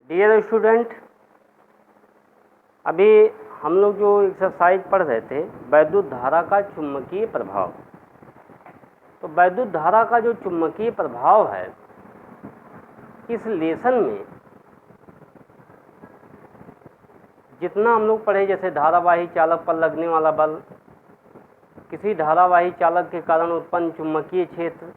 Dear student, अभी हम लोग जो एक्सरसाइज पढ़ रहे थे वैद्युत धारा का चुंबकीय प्रभाव। तो वैद्युत धारा का जो चुंबकीय प्रभाव है, इस लेसन में जितना हम लोग पढ़े, जैसे धारावाही चालक पर लगने वाला बल, किसी धारावाही चालक के कारण उत्पन्न चुंबकीय क्षेत्र,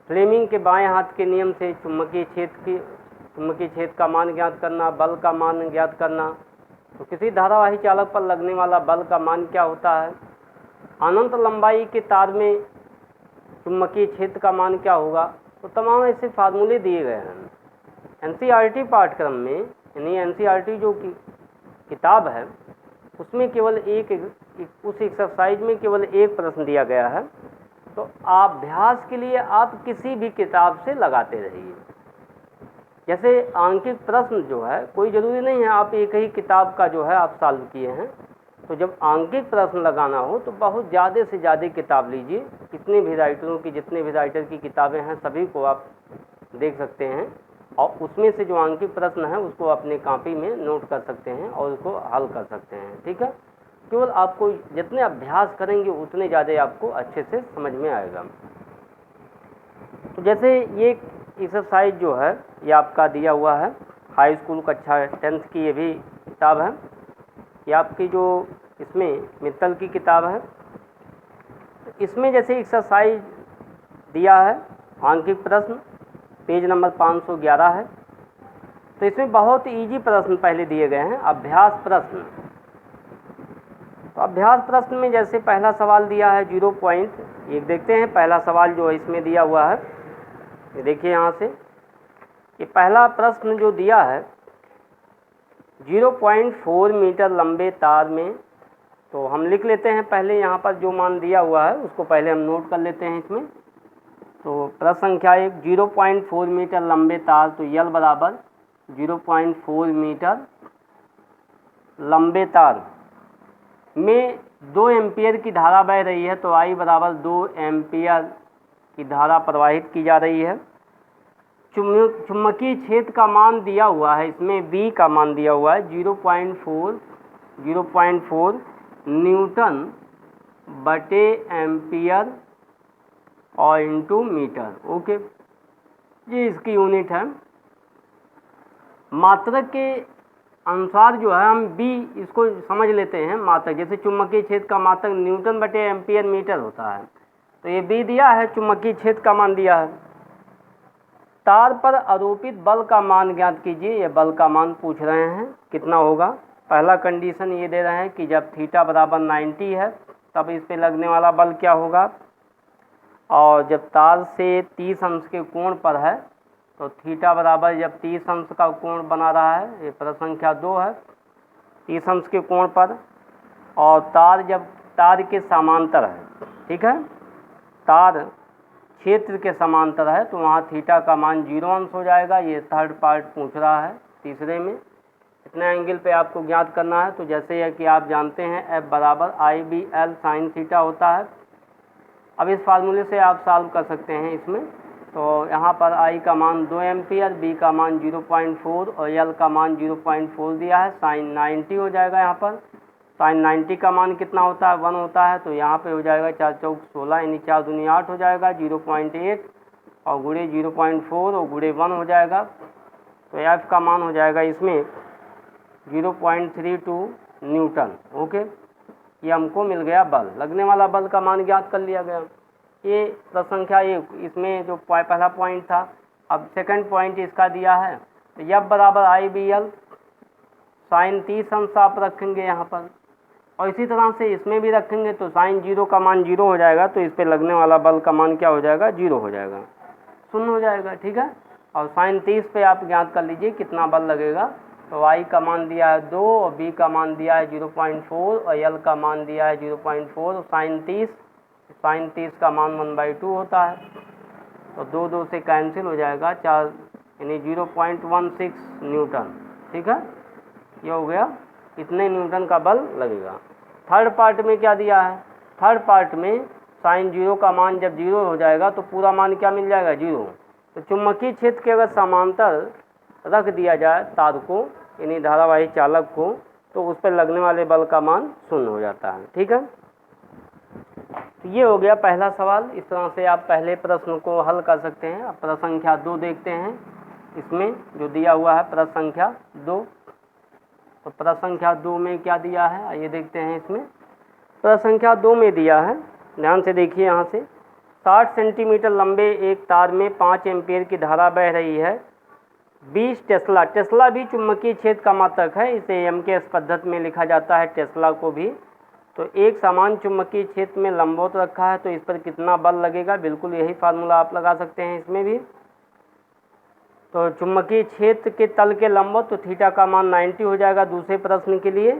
फ्लेमिंग के बाएं हाथ के नियम से चुंबकीय क्षेत्र का मान ज्ञात करना, बल का मान ज्ञात करना। तो किसी धारावाही चालक पर लगने वाला बल का मान क्या होता है, अनंत लंबाई के तार में चुंबकीय क्षेत्र का मान क्या होगा। तो तमाम ऐसे फार्मूले दिए गए हैं एनसीईआरटी पाठ्यक्रम में। यानी एनसीईआरटी जो किताब है उसमें केवल उस एक्सरसाइज में केवल एक प्रश्न दिया गया है। तो अभ्यास के लिए आप किसी भी किताब से लगाते रहिए। जैसे आंकिक प्रश्न जो है, कोई ज़रूरी नहीं है आप एक ही किताब का जो है आप सॉल्व किए हैं। तो जब आंकिक प्रश्न लगाना हो तो बहुत ज़्यादा से ज़्यादा किताब लीजिए। कितने भी राइटरों की, जितने भी राइटर की किताबें हैं सभी को आप देख सकते हैं, और उसमें से जो आंकिक प्रश्न है उसको अपने कॉपी में नोट कर सकते हैं और उसको हल कर सकते हैं। ठीक है, केवल आपको जितने अभ्यास करेंगे उतने ज़्यादा आपको अच्छे से समझ में आएगा। तो जैसे ये एक्सरसाइज जो है ये आपका दिया हुआ है, हाई स्कूल कक्षा 10th की ये भी किताब है। ये आपकी जो इसमें मित्तल की किताब है, इसमें जैसे एक्सरसाइज दिया है आंकिक प्रश्न, पेज नंबर 511 है। तो इसमें बहुत इजी प्रश्न पहले दिए गए हैं, अभ्यास प्रश्न। तो अभ्यास प्रश्न में जैसे पहला सवाल दिया है 0 पॉइंट, ये देखते हैं पहला सवाल जो इसमें दिया हुआ है। ये देखिए यहाँ से, ये पहला प्रश्न जो दिया है 0.4 मीटर लंबे तार में, तो हम लिख लेते हैं पहले यहाँ पर जो मान दिया हुआ है उसको पहले हम नोट कर लेते हैं इसमें। तो प्रश्न संख्या 1, 0.4 मीटर लंबे तार, तो यल बराबर 0.4 मीटर लंबे तार में 2 एम्पियर की धारा बह रही है। तो आई बराबर 2 एम्पियर की धारा प्रवाहित की जा रही है। चुंबकीय क्षेत्र का मान दिया हुआ है, इसमें B का मान दिया हुआ है 0.4 न्यूटन बटे एम्पियर और इंटू मीटर। ओके, ये इसकी यूनिट है। मात्रक के अनुसार जो है हम B इसको समझ लेते हैं मात्रक। जैसे चुंबकीय क्षेत्र का मात्रक न्यूटन बटे एम्पियर मीटर होता है, तो ये B दिया है, चुंबकीय क्षेत्र का मान दिया है। तार पर आरोपित बल का मान ज्ञात कीजिए, ये बल का मान पूछ रहे हैं कितना होगा। पहला कंडीशन ये दे रहे हैं कि जब थीटा बराबर 90 है तब इस पे लगने वाला बल क्या होगा, और जब तार से 30 अंश के कोण पर है तो थीटा बराबर जब 30 अंश का कोण बना रहा है, ये प्रश्न संख्या 2 है, 30 अंश के कोण पर, और तार जब तार के समांतर है, ठीक है, तार क्षेत्र के समांतर है, तो वहाँ थीटा का मान 0 अंश हो जाएगा। ये थर्ड पार्ट पूछ रहा है तीसरे में। इतने एंगल पे आपको ज्ञात करना है। तो जैसे है कि आप जानते हैं F बराबर IBL साइन थीटा होता है। अब इस फार्मूले से आप सॉल्व कर सकते हैं इसमें। तो यहाँ पर I का मान 2 एम्पियर, B का मान 0.4 और L का मान 0.4 दिया है। साइन 90 हो जाएगा। यहाँ पर साइन 90 का मान कितना होता है, 1 होता है। तो यहाँ पे हो जाएगा 4 चौक 16, यानी 4 दूनी 8 हो जाएगा, 0.8 और गुणे 0.4 और गुणे 1 हो जाएगा। तो F का मान हो जाएगा इसमें 0.32 न्यूटन। ओके, ये हमको मिल गया बल, लगने वाला बल का मान ज्ञात कर लिया गया। ये प्रश्न संख्या 1, इसमें जो पहला पॉइंट था। अब सेकंड पॉइंट इसका दिया है, तो F बराबर IBL साइन 30 अंश आप रखेंगे यहाँ पर, और इसी तरह से इसमें भी रखेंगे। तो साइन 0 का मान 0 हो जाएगा, तो इस पे लगने वाला बल का मान क्या हो जाएगा, 0 हो जाएगा, 0 हो जाएगा। ठीक है, और साइन 30 पे आप ज्ञात कर लीजिए कितना बल लगेगा। तो I का मान दिया है 2 और B का मान दिया है 0.4 और L का मान दिया है 0.4। साइन 30 का मान 1/2 होता है, तो 2 से कैंसिल हो जाएगा, 4 यानी 0.16 न्यूटन। ठीक है, ये हो गया, इतने न्यूटन का बल लगेगा। थर्ड पार्ट में क्या दिया है, थर्ड पार्ट में साइन 0 का मान जब 0 हो जाएगा तो पूरा मान क्या मिल जाएगा, 0। तो चुंबकीय क्षेत्र के अगर समांतर रख दिया जाए तार को, यानी धारावाही चालक को, तो उस पर लगने वाले बल का मान 0 हो जाता है। ठीक है, तो ये हो गया पहला सवाल। इस तरह से आप पहले प्रश्न को हल कर सकते हैं। अब प्रश्न संख्या 2 देखते हैं, इसमें जो दिया हुआ है प्रश्न संख्या 2। तो प्रश्न संख्या 2 में क्या दिया है, आइए देखते हैं। इसमें प्रश्न संख्या 2 में दिया है, ध्यान से देखिए यहाँ से, 60 सेंटीमीटर लंबे एक तार में 5 एम्पीयर की धारा बह रही है। 20 टेस्ला, टेस्ला भी चुंबकीय क्षेत्र का मात्रक है, इसे एमकेएस पद्धति में लिखा जाता है टेस्ला को भी। तो एक समान चुंबकीय क्षेत्र में लंबवत रखा है, तो इस पर कितना बल लगेगा, बिल्कुल यही फार्मूला आप लगा सकते हैं इसमें भी। तो चुंबकीय क्षेत्र के तल के लंबवत, तो थीटा का मान 90 हो जाएगा दूसरे प्रश्न के लिए।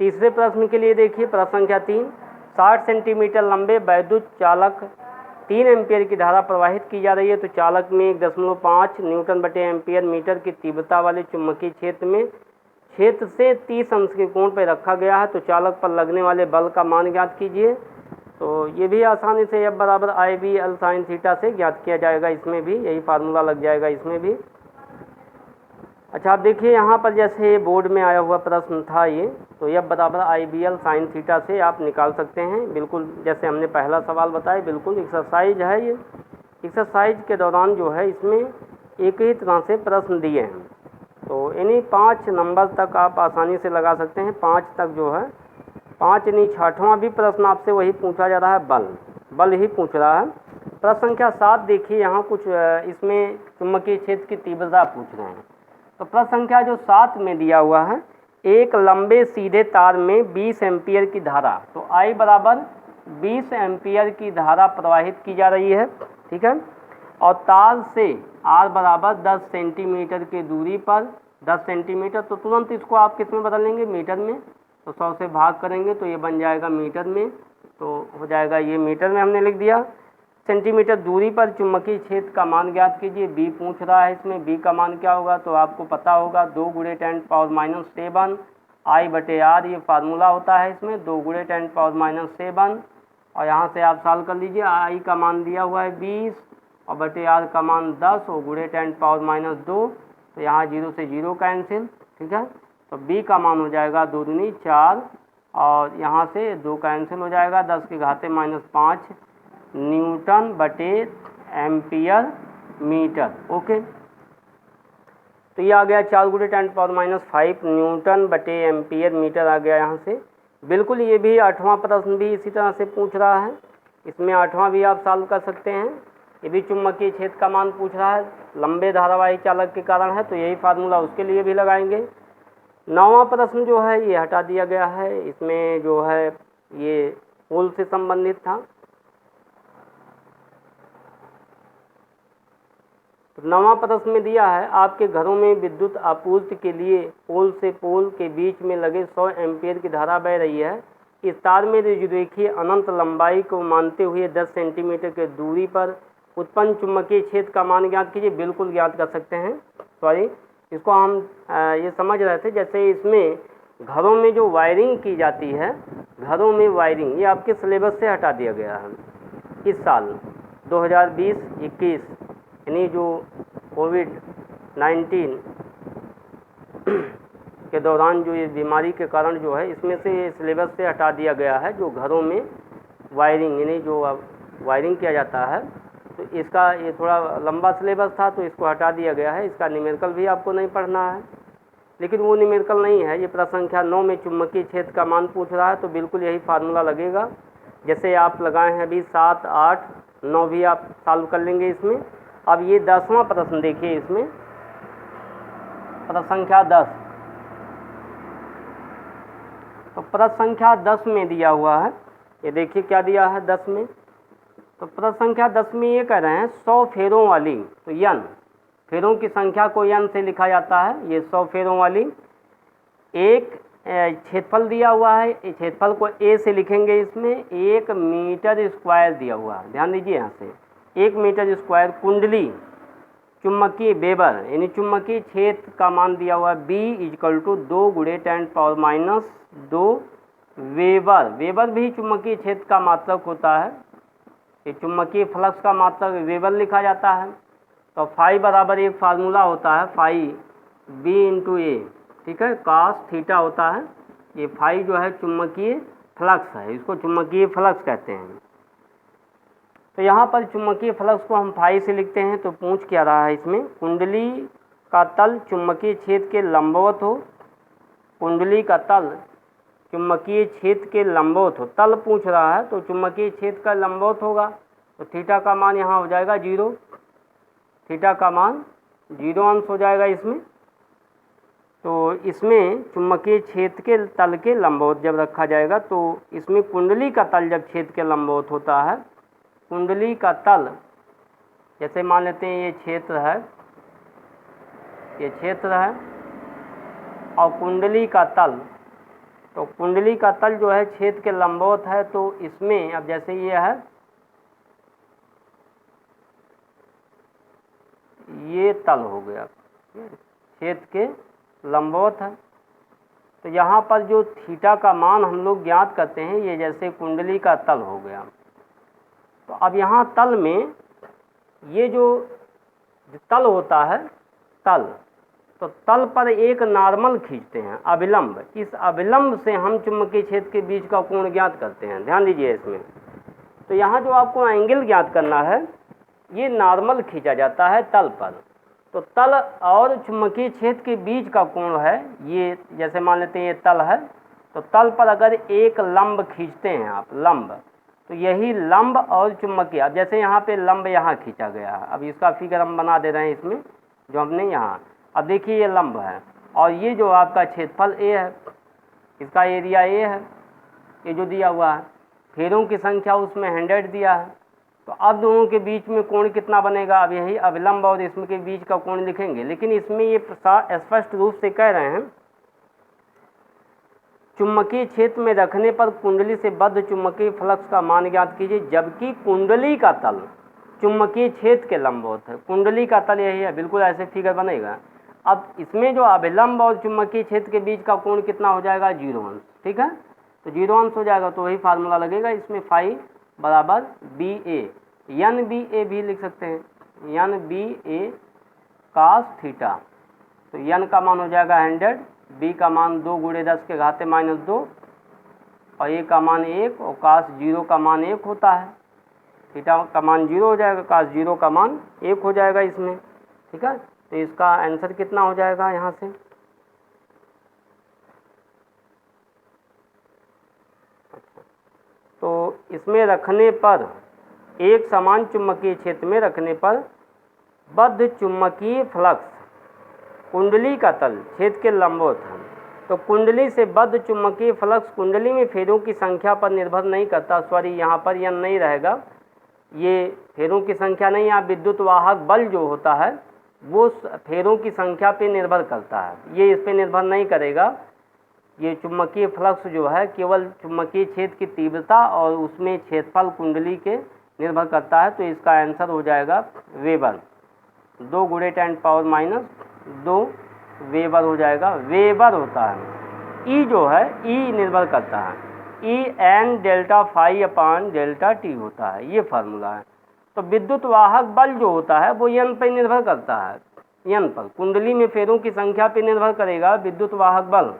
तीसरे प्रश्न के लिए देखिए प्रश्न संख्या 3, 60 सेंटीमीटर लंबे वैद्युत चालक 3 एम्पीयर की धारा प्रवाहित की जा रही है। तो चालक में 1.5 न्यूटन बटे एम्पीयर मीटर की तीव्रता वाले चुंबकीय क्षेत्र में क्षेत्र से 30 अंश के कोण पर रखा गया है। तो चालक पर लगने वाले बल का मान ज्ञात कीजिए। तो ये भी आसानी से F बराबर IB/L sin थीटा से ज्ञात किया जाएगा, इसमें भी यही फार्मूला लग जाएगा इसमें भी। अच्छा, आप देखिए यहाँ पर जैसे बोर्ड में आया हुआ प्रश्न था ये, तो F बराबर IB/L sin थीटा से आप निकाल सकते हैं, बिल्कुल जैसे हमने पहला सवाल बताया, बिल्कुल एक्सरसाइज है ये। एक्सरसाइज के दौरान जो है इसमें एक ही तरह से प्रश्न दिए हैं, तो इन्हीं 5 नंबर तक आप आसानी से लगा सकते हैं। 5 तक जो है, 5 नहीं 6वां भी प्रश्न आपसे वही पूछा जा रहा है, बल ही पूछ रहा है। प्रश्न संख्या 7 देखिए, यहाँ कुछ इसमें चुंबकीय क्षेत्र की तीव्रता पूछ रहे हैं। तो प्रश्न संख्या जो 7 में दिया हुआ है, एक लंबे सीधे तार में 20 एम्पीयर की धारा, तो I बराबर 20 एम्पीयर की धारा प्रवाहित की जा रही है। ठीक है, और तार से R बराबर 10 सेंटीमीटर की दूरी पर, 10 सेंटीमीटर, तो तुरंत इसको आप किस में बदल लेंगे, मीटर में। तो 100 से भाग करेंगे तो ये बन जाएगा मीटर में, तो हो जाएगा ये मीटर में हमने लिख दिया। सेंटीमीटर दूरी पर चुंबकीय क्षेत्र का मान ज्ञात कीजिए, B पूछ रहा है इसमें। B का मान क्या होगा, तो आपको पता होगा 2 × 10⁻⁷ I/R, ये फार्मूला होता है इसमें, 2 × 10⁻⁷। और यहाँ से आप सॉल्व कर लीजिए। I का मान दिया हुआ है 20 और बटे R का मान 10 और × 10⁻², तो यहाँ 0 से 0 कैंसिल। ठीक है, तो B का मान हो जाएगा 2 दूनी 4 और यहाँ से 2 कैंसिल हो जाएगा, 10 की घाते -5 न्यूटन बटे एम्पियर मीटर। ओके, तो ये आ गया 4 × 10⁻5 न्यूटन बटे एम्पियर मीटर आ गया यहाँ से। बिल्कुल ये भी 8वां प्रश्न भी इसी तरह से पूछ रहा है, इसमें 8वां भी आप सॉल्व कर सकते हैं। ये भी चुंबकीय क्षेत्र का मान पूछ रहा है, लंबे धारावाही चालक के कारण है, तो यही फार्मूला उसके लिए भी लगाएंगे। 9वां प्रश्न जो है ये हटा दिया गया है, इसमें जो है ये पोल से संबंधित था। तो 9वां प्रश्न में दिया है, आपके घरों में विद्युत आपूर्ति के लिए पोल से पोल के बीच में लगे 100 एम्पीयर की धारा बह रही है। इस तार में रेखीय अनंत लंबाई को मानते हुए 10 सेंटीमीटर की दूरी पर उत्पन्न चुंबकीय क्षेत्र का मान ज्ञात कीजिए। बिल्कुल ज्ञात कर सकते हैं, सॉरी इसको हम ये समझ रहे थे, जैसे इसमें घरों में जो वायरिंग की जाती है, घरों में वायरिंग, ये आपके सिलेबस से हटा दिया गया है इस साल 2020-21, यानी जो कोविड-19 के दौरान जो ये बीमारी के कारण जो है, इसमें से ये सिलेबस से हटा दिया गया है। जो घरों में वायरिंग, यानी जो वायरिंग किया जाता है, तो इसका ये थोड़ा लंबा सिलेबस था, तो इसको हटा दिया गया है। इसका न्यूमेरिकल भी आपको नहीं पढ़ना है, लेकिन वो न्यूमेरिकल नहीं है। ये प्रश्न संख्या 9 में चुंबकीय क्षेत्र का मान पूछ रहा है, तो बिल्कुल यही फार्मूला लगेगा जैसे आप लगाए हैं अभी। 7, 8, 9 भी आप सॉल्व कर लेंगे इसमें। अब ये 10वां प्रश्न देखिए, इसमें प्रश्न संख्या 10, तो प्रश्न संख्या 10 में दिया हुआ है, ये देखिए क्या दिया है 10 में। तो प्रश्न संख्या 10 में ये कह रहे हैं 100 फेरों वाली, तो n फेरों की संख्या को n से लिखा जाता है। ये 100 फेरों वाली एक क्षेत्रफल दिया हुआ है, इस क्षेत्रफल को a से लिखेंगे। इसमें 1 मीटर स्क्वायर दिया हुआ है, ध्यान दीजिए यहाँ से 1 मीटर स्क्वायर कुंडली चुंबकीय वेबर, यानी चुंबकीय क्षेत्र का मान दिया हुआ है B = 2 × 10⁻² वेबर। वेबर भी चुंबकीय क्षेत्र का मात्रक होता है, ये चुंबकीय फ्लक्स का मात्रक वेबर लिखा जाता है। तो फाई बराबर एक फार्मूला होता है फाई बी इंटू ए, ठीक है, कॉस थीटा होता है। ये फाई जो है चुंबकीय फ्लक्स है, इसको चुंबकीय फ्लक्स कहते हैं। तो यहाँ पर चुंबकीय फ्लक्स को हम फाई से लिखते हैं। तो पूछ क्या रहा है इसमें, कुंडली का तल चुंबकीय क्षेत्र के लंबवत हो, कुंडली का तल चुंबकीय क्षेत्र के लंबवत हो, तल पूछ रहा है तो चुंबकीय क्षेत्र का लंबवत होगा। तो थीटा का मान यहाँ हो जाएगा 0, थीटा का मान 0 अंश हो जाएगा इसमें। तो इसमें चुंबकीय क्षेत्र के तल के लंबवत जब रखा जाएगा तो इसमें कुंडली का तल जब क्षेत्र के लंबवत होता है, कुंडली का तल जैसे मान लेते हैं ये क्षेत्र है, ये क्षेत्र है और कुंडली का तल, तो कुंडली का तल जो है क्षेत्र के लंबवत है। तो इसमें अब जैसे ये है, ये तल हो गया क्षेत्र के लंबवत है। तो यहाँ पर जो थीटा का मान हम लोग ज्ञात करते हैं, ये जैसे कुंडली का तल हो गया। तो अब यहाँ तल में ये जो तल होता है तल, तो तल पर एक नॉर्मल खींचते हैं अभिलंब, इस अभिलंब से हम चुंबकीय क्षेत्र के बीच का कोण ज्ञात करते हैं। ध्यान दीजिए इसमें। तो यहाँ जो आपको एंगल ज्ञात करना है, ये नॉर्मल खींचा जाता है तल पर। तो तल और चुंबकीय क्षेत्र के बीच का कोण है ये, जैसे मान लेते हैं ये तल है, तो तल पर अगर एक लंब खींचते हैं आप, लंब, तो यही लंब और चुंबकीय, अब जैसे यहाँ पे लंब यहाँ खींचा गया है, अब इसका फिगर हम बना दे रहे हैं इसमें जो हमने यहाँ, अब देखिए ये लंब है और ये जो आपका क्षेत्रफल ए है, इसका एरिया ए है, ये जो दिया हुआ है, फेरों की संख्या उसमें 100 दिया है। तो अब दोनों के बीच में कोण कितना बनेगा, अब यही अभिलंब और इसमें के बीच का कोण लिखेंगे। लेकिन इसमें ये स्पष्ट रूप से कह रहे हैं, चुंबकीय क्षेत्र में रखने पर कुंडली से बद्ध चुंबकीय फ्लक्स का मान ज्ञात कीजिए, जबकि कुंडली का तल चुंबकीय क्षेत्र के लंबवत है। कुंडली का तल यही है, बिल्कुल ऐसे फिगर बनेगा। अब इसमें जो अभिलंब और चुंबकीय क्षेत्र के बीच का कोण कितना हो जाएगा, 0 अंश, ठीक है। तो 0 अंश हो जाएगा, तो वही फार्मूला लगेगा इसमें, फाई बराबर बी ए, एन बी ए भी लिख सकते हैं, एन बी ए कास थीटा। तो एन का मान हो जाएगा 100, बी का मान 2 × 10 के घाते -2 और ए का मान 1 और कास 0 का मान 1 होता है। थीटा का मान 0 हो जाएगा, कास 0 का मान 1 हो जाएगा इसमें, ठीक है। तो इसका आंसर कितना हो जाएगा यहाँ से, तो इसमें रखने पर एक समान चुंबकीय क्षेत्र में रखने पर बद्ध चुंबकीय फ्लक्स कुंडली का तल क्षेत्र के लंबवत है। तो कुंडली से बद्ध चुंबकीय फ्लक्स कुंडली में फेरों की संख्या पर निर्भर नहीं करता, सॉरी यहाँ पर यह नहीं रहेगा, ये फेरों की संख्या नहीं, यहाँ विद्युत वाहक बल जो होता है वो फेरों की संख्या पे निर्भर करता है, ये इस पे निर्भर नहीं करेगा। ये चुंबकीय फ्लक्स जो है केवल चुंबकीय क्षेत्र की तीव्रता और उसमें क्षेत्रफल कुंडली के निर्भर करता है। तो इसका आंसर हो जाएगा वेबर, 2 × 10⁻² वेबर हो जाएगा, वेबर होता है। ई जो है, ई निर्भर करता है, E N delta phi upon delta T होता है, ये फार्मूला है। तो विद्युत वाहक बल जो होता है वो एन पर निर्भर करता है, एन पर, कुंडली में फेरों की संख्या पर निर्भर करेगा विद्युत वाहक बल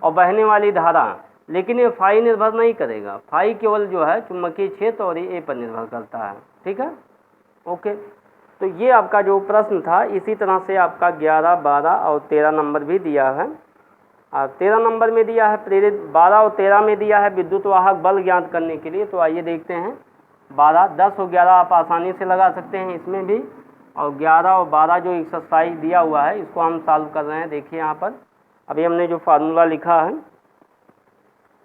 और बहने वाली धारा, लेकिन ये फाई निर्भर नहीं करेगा, फाई केवल जो है चुंबकीय क्षेत्र और ए पर निर्भर करता है, ठीक है, ओके। तो ये आपका जो प्रश्न था, इसी तरह से आपका 11, 12 और 13 नंबर भी दिया है। 13 नंबर में दिया है प्रेरित, 12 और 13 में दिया है विद्युत वाहक बल ज्ञात करने के लिए। तो आइए देखते हैं, 12, 10 और 11 आप आसानी से लगा सकते हैं इसमें भी, और 11 और 12 जो एक्सरसाइज दिया हुआ है इसको हम सॉल्व कर रहे हैं। देखिए यहाँ पर अभी हमने जो फार्मूला लिखा है,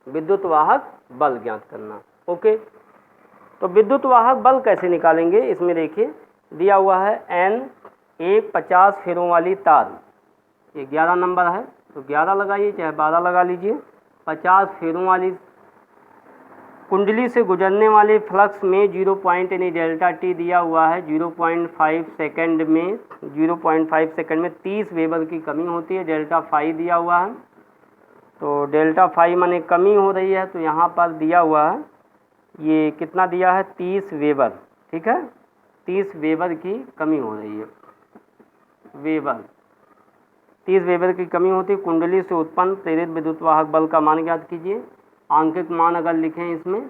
विद्युत वाहक बल ज्ञात करना, ओके। तो विद्युत वाहक बल कैसे निकालेंगे, इसमें देखिए दिया हुआ है एन, एक 50 फेरों वाली तार, ये 11 नंबर है, तो 11 लगाइए चाहे 12 लगा लीजिए। 50 फेरों वाली कुंडली से गुजरने वाले फ्लक्स में 0 पॉइंट यानी डेल्टा टी दिया हुआ है, 0.5 सेकेंड में 0.5 सेकेंड में 30 वेबर की कमी होती है, डेल्टा फाई दिया हुआ है। तो डेल्टा फाई माने कमी हो रही है, तो यहाँ पर दिया हुआ है ये कितना दिया है, 30 वेबर, ठीक है, 30 वेबर की कमी हो रही है। वेबर, 30 वेबर की कमी होती है। कुंडली से उत्पन्न प्रेरित विद्युत वाहक बल का मान ज्ञात कीजिए। आंकिक मान अगर लिखें इसमें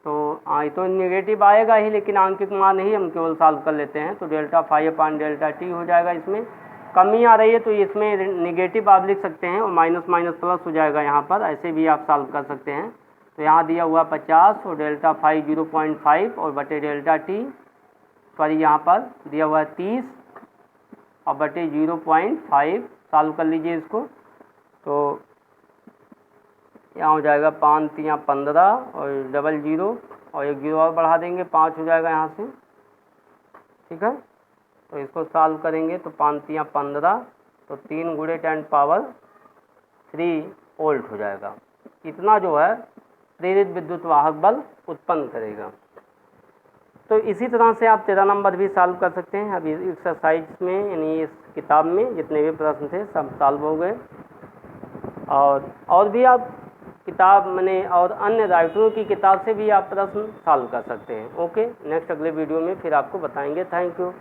तो ये तो नेगेटिव आएगा ही, लेकिन आंकिक मान ही हम केवल सॉल्व कर लेते हैं। तो delta phi upon delta T हो जाएगा। इसमें कमी आ रही है तो इसमें नेगेटिव आप लिख सकते हैं और माइनस माइनस प्लस हो जाएगा यहाँ पर, ऐसे भी आप सॉल्व कर सकते हैं। तो यहाँ दिया हुआ 50 और डेल्टा फाई 0.5 और बटे डेल्टा टी, सॉरी यहाँ पर दिया हुआ 30 और बटे 0.5, सॉल्व कर लीजिए इसको। तो यहाँ हो जाएगा 5 3 15 और डबल जीरो और एक जीरो और बढ़ा देंगे, 5 हो जाएगा यहाँ से, ठीक है। तो इसको सॉल्व करेंगे तो 5 3 15, तो 3 गुणे 10⁻³ वोल्ट हो जाएगा। इतना जो है प्रेरित विद्युत वाहक बल उत्पन्न करेगा। तो इसी तरह से आप 13 नंबर भी सॉल्व कर सकते हैं। अभी एक्सरसाइज में यानी इस किताब में जितने भी प्रश्न थे सब सॉल्व हो गए। और भी आप किताब मैंने और अन्य राइटरों की किताब से भी आप प्रश्न सॉल्व कर सकते हैं। ओके, नेक्स्ट अगले वीडियो में फिर आपको बताएंगे। Thank you.